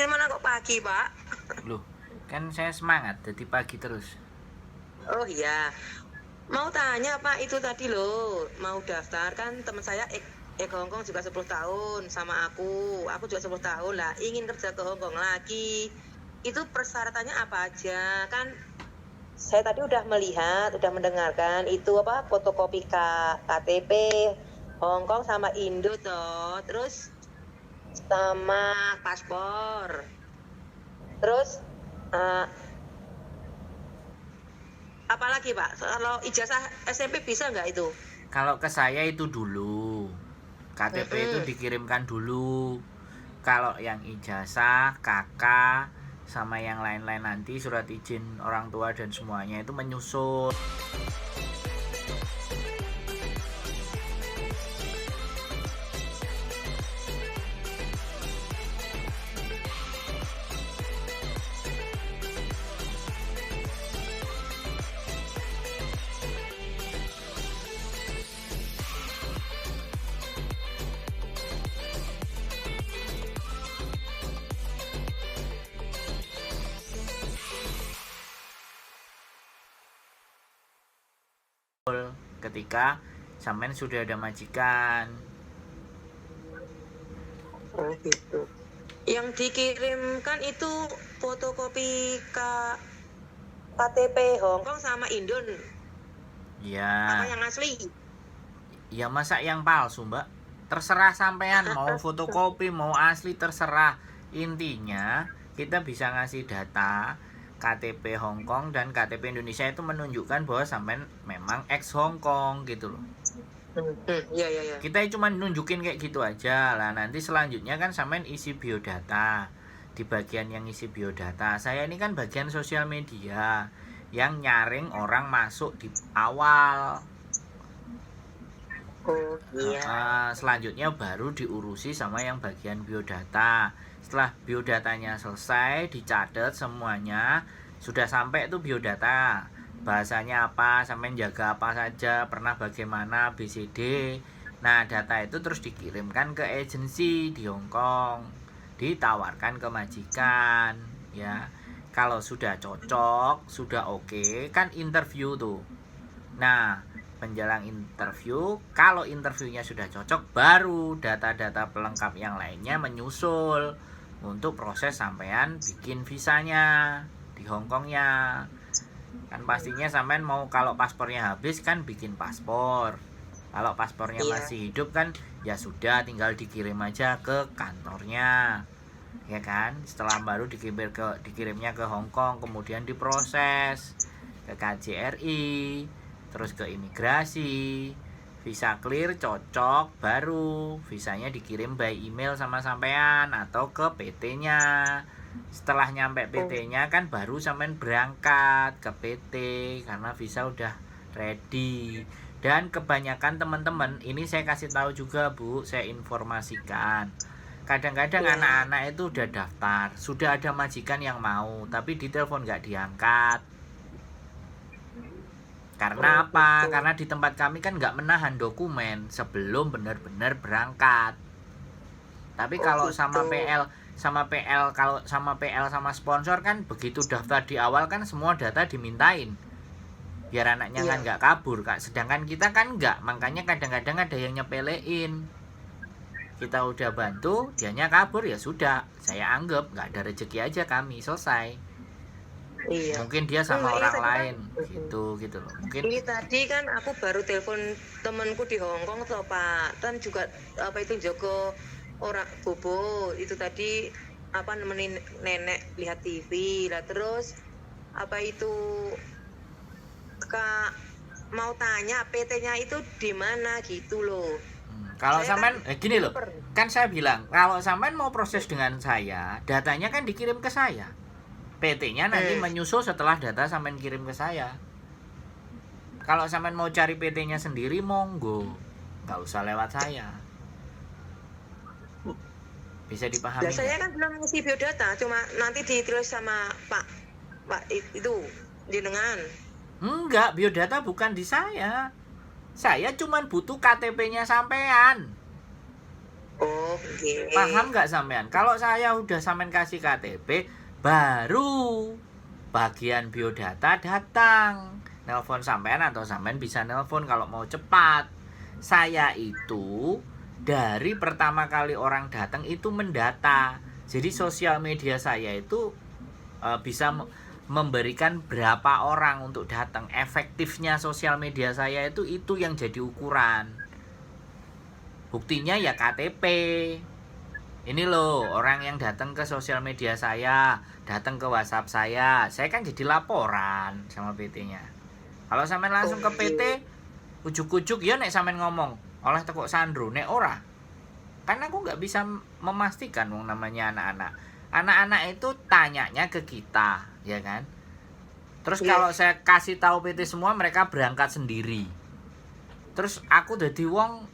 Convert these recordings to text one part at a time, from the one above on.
pengiriman kok pagi, Pak? Loh, kan saya semangat jadi pagi terus. Oh iya. Mau tanya Pak, itu tadi loh, mau daftar kan teman saya ke Hongkong juga 10 tahun sama aku juga 10 tahun lah, ingin kerja ke Hongkong lagi. Itu persyaratannya apa aja? Kan saya tadi udah melihat, udah mendengarkan itu apa fotokopi KTP Hongkong sama Indo toh, terus sama paspor. Terus apalagi Pak, kalau ijazah SMP bisa nggak itu? Kalau ke saya itu dulu KTP itu dikirimkan dulu. Kalau yang ijazah, kakak, sama yang lain-lain nanti surat izin orang tua dan semuanya itu menyusul. Ketika sampean sudah ada majikan. Oh gitu. Yang dikirimkan itu fotokopi KTP Hongkong sama Indon. Ya. Apa yang asli? Ya masa yang palsu, Mbak? Terserah sampean mau fotokopi, mau asli, terserah. Intinya kita bisa ngasih data KTP Hongkong dan KTP Indonesia itu menunjukkan bahwa sampean memang ex Hongkong gitu loh. Ya. Kita cuma nunjukin kayak gitu aja lah. Nanti selanjutnya kan sampean isi biodata. Di bagian yang isi biodata, saya ini kan bagian sosial media yang nyaring orang masuk di awal. Oh iya. Selanjutnya baru diurusi sama yang bagian biodata. Setelah biodatanya selesai, dicatat semuanya, sudah sampai tuh biodata. Bahasanya apa, sampai jaga apa saja, pernah bagaimana, BCD. Nah, data itu terus dikirimkan ke agensi di Hongkong, ditawarkan ke majikan, ya. Kalau sudah cocok, sudah oke, kan interview tuh. Nah, menjelang interview, kalau interviewnya sudah cocok, baru data-data pelengkap yang lainnya menyusul untuk proses sampean bikin visanya di Hongkongnya. Kan pastinya sampean mau, kalau paspornya habis kan bikin paspor. Kalau paspornya masih hidup kan ya sudah, tinggal dikirim aja ke kantornya, ya kan. Setelah baru dikirimnya ke Hongkong, kemudian diproses ke KJRI, terus ke imigrasi, visa clear cocok, baru visanya dikirim by email sama sampean atau ke PT-nya. Setelah nyampe PT-nya kan baru sampean berangkat ke PT karena visa udah ready. Dan kebanyakan teman-teman, ini saya kasih tahu juga Bu, saya informasikan. Kadang-kadang anak-anak itu udah daftar, sudah ada majikan yang mau, tapi ditelepon nggak diangkat. Karena apa? Karena di tempat kami kan nggak menahan dokumen sebelum benar-benar berangkat. Tapi kalau sama PL kalau sama PL sama sponsor kan begitu daftar di awal kan semua data dimintain. Biar anaknya kan nggak kabur, Kak. Sedangkan kita kan nggak, makanya kadang-kadang ada yang nyepelein. Kita udah bantu, dianya kabur, ya sudah, saya anggap nggak ada rezeki aja kami, selesai. Iya. Mungkin dia sama orang lain gitu loh. Mungkin ini tadi kan aku baru telepon temanku di Hongkong tuh Pak, kan juga apa itu Joko orang bobo itu tadi apa nemenin nenek lihat TV lah, terus apa itu Kak mau tanya PT-nya itu di mana gitu loh. Kalau sampean gini loh, kan saya bilang kalau sampean mau proses dengan saya, datanya kan dikirim ke saya. PT-nya nanti menyusul setelah data sampean kirim ke saya. Kalau sampean mau cari PT-nya sendiri, monggo, nggak usah lewat saya. Bisa dipahami? Saya kan belum ngisi biodata, cuma nanti ditulis sama Pak itu jenengan. Enggak, biodata bukan di saya. Saya cuma butuh KTP-nya sampean. Oh, nggih. Paham nggak sampean? Kalau saya udah sampean kasih KTP, baru bagian biodata datang. Nelpon sampean atau sampean bisa nelpon kalau mau cepat. Saya itu dari pertama kali orang datang itu mendata. Jadi sosial media saya itu bisa memberikan berapa orang untuk datang. Efektifnya sosial media saya itu yang jadi ukuran. Buktinya ya KTP. Ini loh orang yang datang ke sosial media saya, datang ke WhatsApp saya kan jadi laporan sama PT-nya. Kalau sampean langsung ke PT, ujuk-ujuk ya nek sampean ngomong oleh tekuk Sandro, nek ora. Kan aku nggak bisa memastikan wong namanya anak-anak. Anak-anak itu tanyanya ke kita, ya kan? Terus kalau saya kasih tahu PT semua, mereka berangkat sendiri. Terus aku dadi wong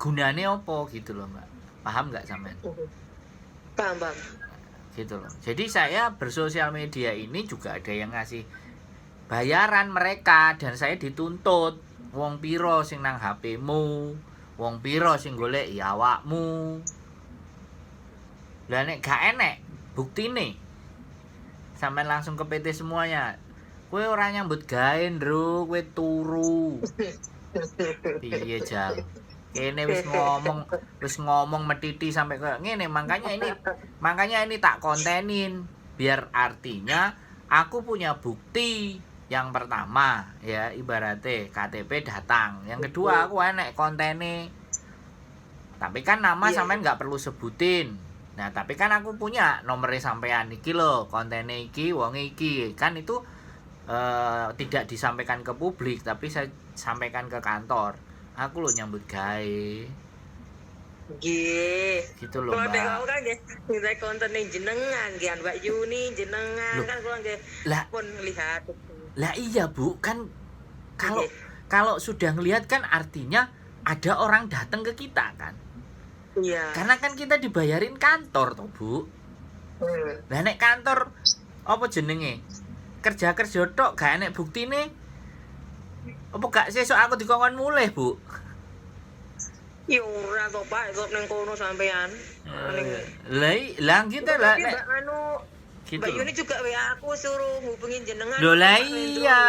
gunane opo gitu loh, Mbak. Paham nggak sampean? Paham. Gitu loh. Jadi saya bersosial media ini juga ada yang ngasih bayaran mereka dan saya dituntut. Wong piro sing nang HP-mu, wong piro sing golek ya awakmu. Lah nek gak enek buktine. Sampean langsung ke PT semuanya. Kowe ora nyambut gawe, Ndro, kowe turu. Piye, Jal? Kene wis ngomong metiti sampai kayak ngene, makanya ini tak kontenin biar artinya aku punya bukti. Yang pertama ya ibaratnya KTP datang, yang kedua aku enek kontene, tapi kan nama sampean nggak perlu sebutin. Nah tapi kan aku punya nomornya sampean iki lho, kontene iki wong iki kan itu tidak disampaikan ke publik tapi saya sampaikan ke kantor. Aku lo nyambut gawe. Nggih. Gitu loh, Mbak. Kalau aku kan nggih ngisi konten jenengan, nggih Mbak Yuni jenengan Loh, kan kula nggih pun lihat. Lah iya, Bu, kan kalau sudah ngelihat kan artinya ada orang datang ke kita kan. Iya. Karena kan kita dibayarin kantor toh, Bu. Lah nek kantor apa jenenge? Kerja tok gak enek buktine. Apa gak sesuk aku dikongkon mulih, Bu? Ya ora to, Pak, kok ning kono sampean. Lah gitu lah nek Mbak gitu. Mbak Yuni juga WA aku suruh hubungin jenengan. Lho lah iya.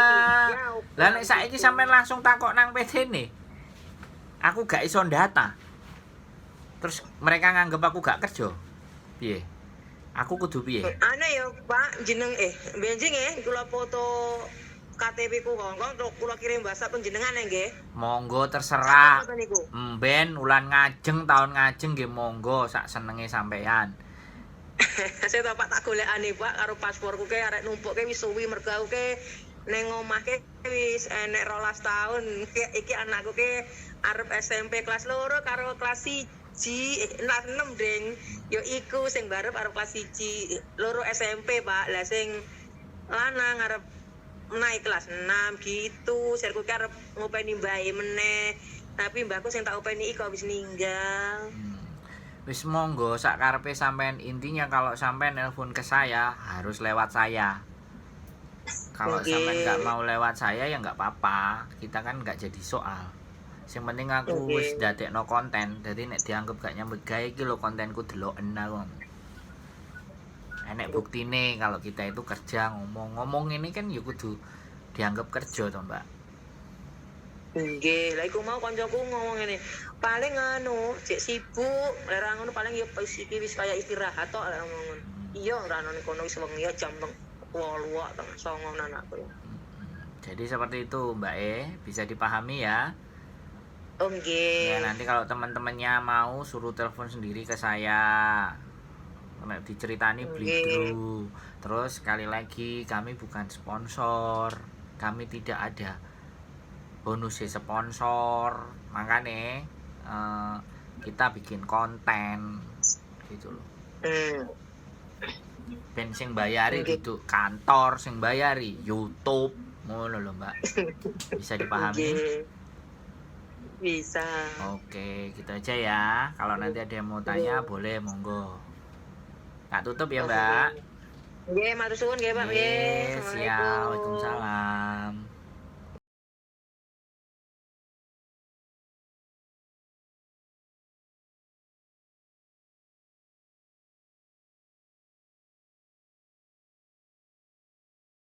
Lah nek saiki sampean langsung takok nang PT nih. Aku gak iso data. Terus mereka nganggep aku gak kerja. Piye? Aku kudu piye? Ana ya, Pak, jeneng benjing kula foto KTP ku Hongkong terus kula kirim WhatsApp jenengan nggih. Monggo terserah. Ben ulan ngajeng tahun ngajeng nggih monggo sak senenge sampean. Saya tak tak golekane Pak karo pasporku ke arek numpuke wis suwi mergo aku ke ning omahke wis enek 12 tahun. Iki anakku ke arep SMP kelas 2 karo kelas 1 kelas 6 ding. Yo iku sing barep arep kelas 1 loro SMP Pak. Lah sing lanang arep naik kelas 6 gitu. Serku ke arep ngopeni mbae meneh. Tapi mbahku sing tak openi iku wis ninggal. Wis monggo sak karepe sampean, intinya kalau sampean nelpon ke saya harus lewat saya. Kalau sampean nggak mau lewat saya ya nggak apa-apa, kita kan nggak jadi soal. Yang penting aku wis dadekno konten, jadi nek dianggap gak nyambut gawe iki lho kontenku deloken aku. Enek buktine kalau kita itu kerja ngomong ini kan ya kudu dianggap kerja toh, Mbak. Nggih, lha iku mau kancaku ngomong ngene. Paling cek sibuk, ora ngono paling ya wis kaya istirahat tok ngomong. Iya, ora ono kono wis wengi ya jam 8 atau 9 anakku. Jadi seperti itu, Mbak bisa dipahami ya. Oh, nggih. Ya nanti kalau teman-temannya mau suruh telepon sendiri ke saya. Nek diceritani blidru. Terus sekali lagi kami bukan sponsor. Kami tidak ada bonus sponsor, makanya kita bikin konten gitu loh. Ben sing bayari gitu kantor, sing bayari YouTube, ngono lho Mbak. Bisa dipahami? Bisa. Oke, gitu aja ya. Kalau nanti ada yang mau tanya boleh monggo. Tak tutup ya Mbak. Nggih, matur suwun nggih Pak nggih. Siap, Waalaikumsalam.